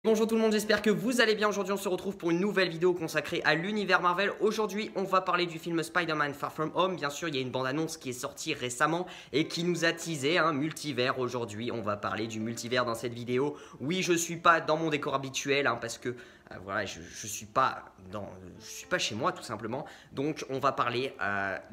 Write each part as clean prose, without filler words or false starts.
Bonjour tout le monde, j'espère que vous allez bien. Aujourd'hui on se retrouve pour une nouvelle vidéo consacrée à l'univers Marvel. Aujourd'hui on va parler du film Spider-Man Far From Home. Bien sûr il y a une bande-annonce qui est sortie récemment et qui nous a teasé un multivers. Aujourd'hui on va parler du multivers dans cette vidéo. Oui, je suis pas dans mon décor habituel parce que voilà, je suis pas chez moi tout simplement. Donc on va parler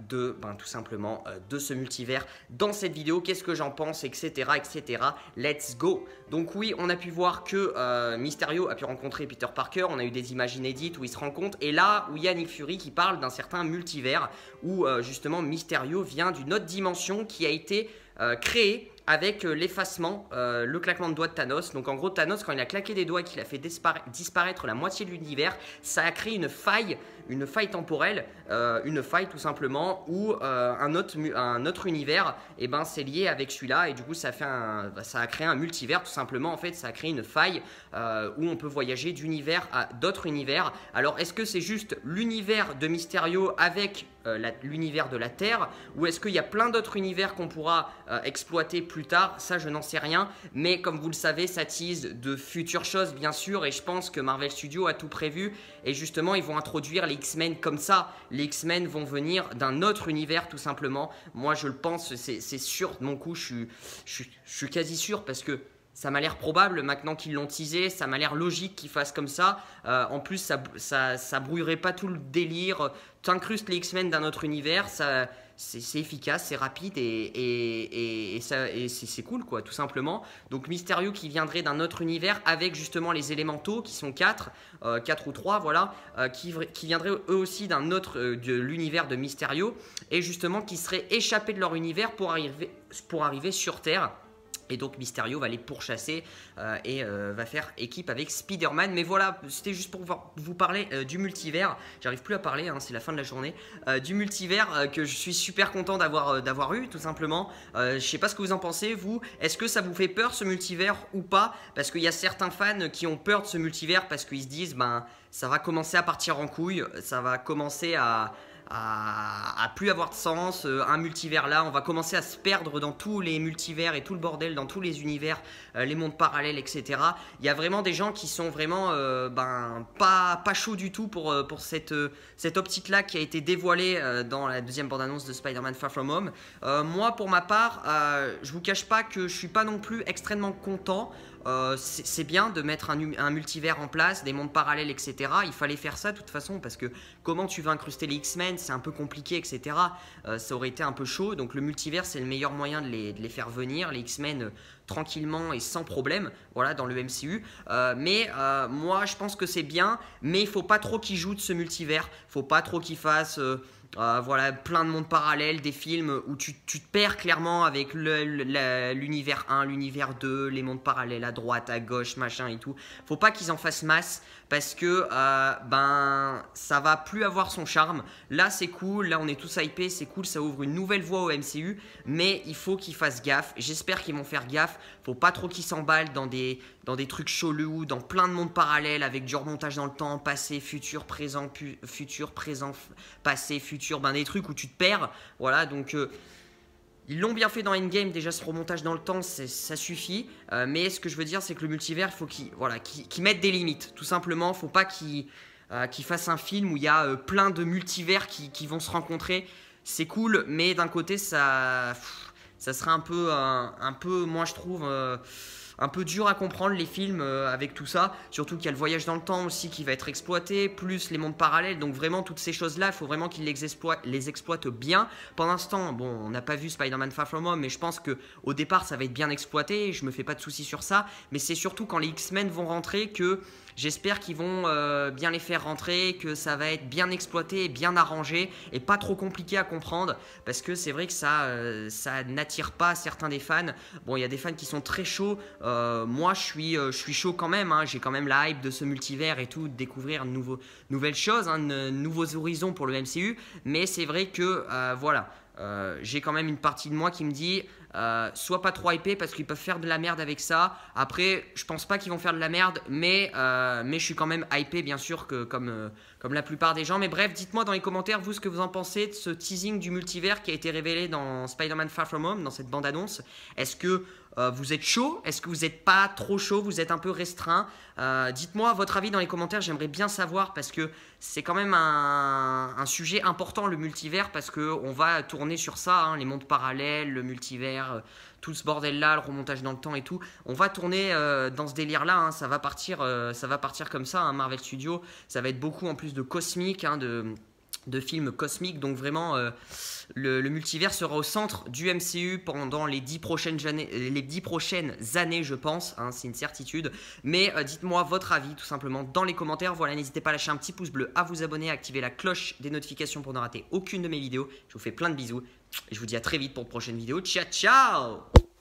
tout simplement de ce multivers dans cette vidéo. Qu'est-ce que j'en pense, etc., etc. Let's go. Donc oui, on a pu voir que Mysterio a pu rencontrer Peter Parker. On a eu des images inédites où ils se rencontrent. Et là où il y a Nick Fury qui parle d'un certain multivers où justement Mysterio vient d'une autre dimension qui a été créée avec l'effacement, le claquement de doigts de Thanos. Donc en gros Thanos, quand il a claqué des doigts et qu'il a fait disparaître la moitié de l'univers, ça a créé une faille temporelle, une faille tout simplement, où un autre univers s'est lié avec celui-là, et du coup ça a créé un multivers tout simplement. En fait ça a créé une faille où on peut voyager d'univers à d'autres univers. Alors est-ce que c'est juste l'univers de Mysterio avec l'univers de la Terre, ou est-ce qu'il y a plein d'autres univers qu'on pourra exploiter plus tard? Ça je n'en sais rien, mais comme vous le savez ça tease de futures choses bien sûr, et je pense que Marvel Studios a tout prévu, et justement ils vont introduire les X-Men comme ça. Les X-Men vont venir d'un autre univers tout simplement. Moi je le pense, c'est sûr de mon coup, je suis quasi sûr, parce que ça m'a l'air probable maintenant qu'ils l'ont teasé, ça m'a l'air logique qu'ils fassent comme ça. En plus, ça brouillerait pas tout le délire. T'incrustes les X-Men d'un autre univers, c'est efficace, c'est rapide et c'est cool quoi, tout simplement. Donc Mysterio qui viendrait d'un autre univers avec justement les élémentaux qui sont 4 ou 3, voilà, qui viendraient eux aussi d'un autre, de l'univers de Mysterio, et justement qui seraient échappés de leur univers pour arriver sur Terre. Et donc Mysterio va les pourchasser et va faire équipe avec Spider-Man. Mais voilà, c'était juste pour vous parler du multivers. J'arrive plus à parler, c'est la fin de la journée. Du multivers que je suis super content d'avoir eu, tout simplement. Je sais pas ce que vous en pensez, vous. Est-ce que ça vous fait peur ce multivers ou pas? Parce qu'il y a certains fans qui ont peur de ce multivers parce qu'ils se disent, ça va commencer à partir en couille. Ça va commencer à plus avoir de sens, un multivers là, on va commencer à se perdre dans tous les multivers et tout le bordel, dans tous les univers, les mondes parallèles, etc. Il y a vraiment des gens qui sont vraiment pas chauds du tout pour cette optique là qui a été dévoilée dans la deuxième bande-annonce de Spider-Man Far From Home. Moi pour ma part, je vous cache pas que je suis pas non plus extrêmement content. C'est bien de mettre un multivers en place, des mondes parallèles, etc. Il fallait faire ça de toute façon, parce que comment tu vas incruster les X-Men, c'est un peu compliqué, etc. Ça aurait été un peu chaud, donc le multivers c'est le meilleur moyen de les faire venir, les X-Men tranquillement et sans problème, voilà, dans le MCU. Moi je pense que c'est bien, mais il faut pas trop qu'ils jouent de ce multivers, faut pas trop qu'ils fassent voilà, plein de mondes parallèles, des films où tu te perds clairement avec l'univers 1, l'univers 2, les mondes parallèles à droite, à gauche, machin et tout. Faut pas qu'ils en fassent masse, parce que ça va plus avoir son charme. Là c'est cool, là on est tous hypés, c'est cool, ça ouvre une nouvelle voie au MCU, mais il faut qu'ils fassent gaffe. J'espère qu'ils vont faire gaffe. Faut pas trop qu'ils s'emballent dans des trucs chelous, dans plein de mondes parallèles avec du remontage dans le temps, passé, futur, présent, passé, futur, des trucs où tu te perds. Voilà, donc ils l'ont bien fait dans Endgame, déjà ce remontage dans le temps, ça suffit. Mais ce que je veux dire, c'est que le multivers, il faut qu'ils mettent des limites, tout simplement. Faut pas qu'ils fassent un film où il y a plein de multivers qui vont se rencontrer. C'est cool, mais d'un côté, ça serait un peu, moi je trouve, un peu dur à comprendre les films avec tout ça, surtout qu'il y a le voyage dans le temps aussi qui va être exploité, plus les mondes parallèles. Donc vraiment toutes ces choses là, il faut vraiment qu'ils les exploitent bien. Pour l'instant, bon, on n'a pas vu Spider-Man Far From Home, mais je pense que au départ ça va être bien exploité, je me fais pas de soucis sur ça. Mais c'est surtout quand les X-Men vont rentrer que j'espère qu'ils vont bien les faire rentrer, que ça va être bien exploité, bien arrangé et pas trop compliqué à comprendre, parce que c'est vrai que ça n'attire pas certains des fans. Bon, il y a des fans qui sont très chauds. Moi je suis chaud quand même, j'ai quand même la hype de ce multivers et tout, de découvrir nouvelles choses, nouveaux horizons pour le MCU. Mais c'est vrai que voilà, j'ai quand même une partie de moi qui me dit sois pas trop hypé, parce qu'ils peuvent faire de la merde avec ça. Après je pense pas qu'ils vont faire de la merde, mais je suis quand même hypé bien sûr, que comme la plupart des gens. Mais bref, dites-moi dans les commentaires vous ce que vous en pensez de ce teasing du multivers qui a été révélé dans Spider-Man Far From Home, dans cette bande annonce. Est-ce que Vous êtes chaud? Est-ce que vous n'êtes pas trop chaud? Vous êtes un peu restreint? Dites-moi votre avis dans les commentaires, j'aimerais bien savoir parce que c'est quand même un sujet important le multivers parce qu'on va tourner sur ça, hein, les mondes parallèles, le multivers, tout ce bordel-là, le remontage dans le temps et tout. On va tourner dans ce délire-là, hein, ça va partir comme ça, hein, Marvel Studios. Ça va être beaucoup en plus de cosmique, hein, de films cosmiques, donc vraiment le multivers sera au centre du MCU pendant les 10 prochaines années, je pense, hein, c'est une certitude. Mais dites-moi votre avis tout simplement dans les commentaires. Voilà, n'hésitez pas à lâcher un petit pouce bleu, à vous abonner, à activer la cloche des notifications pour ne rater aucune de mes vidéos. Je vous fais plein de bisous et je vous dis à très vite pour une prochaine vidéo. Ciao ciao.